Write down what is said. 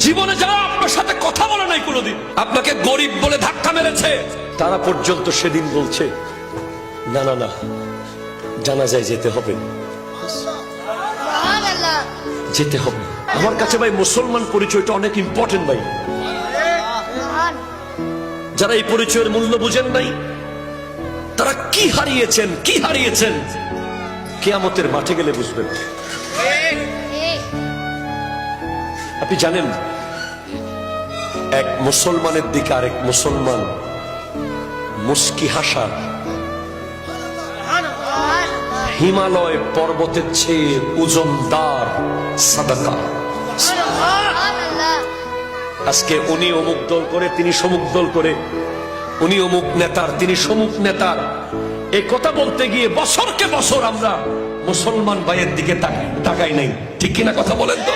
জীবনে যারা আপনার সাথে কথা বলে নাই কোনোদিন, আপনাকে গরিব বলে ধাক্কা মেরেছে, তারা পর্যন্ত সেদিন বলছে না না না, জানাজায় যেতে হবে, যেতে হবে। আমার কাছে ভাই মুসলমান পরিচয়টা অনেক ইম্পর্টেন্ট ভাই। যারা এই পরিচয়ের মূল্য বুঝেন নাই, তারা কি হারিয়েছেন, কি হারিয়েছেন কিয়ামতের মাঠে গেলে বুঝবেন। আপনি জানেন, এক মুসলমানের দিকে আরেক মুসলমান মুস্কি হাসা হিমালয় পর্বতের চেয়ে ওজনদার সাদাকা। আজকে উনি অমুক দল করে, তিনি সমুক দল করে, উনি অমুক নেতার, তিনি সমুক নেতার, এই কথা বলতে গিয়ে বছরকে বছর আমরা মুসলমান ভাইয়ের দিকে তাকাই নাই। ঠিক কিনা কথা বলেন তো?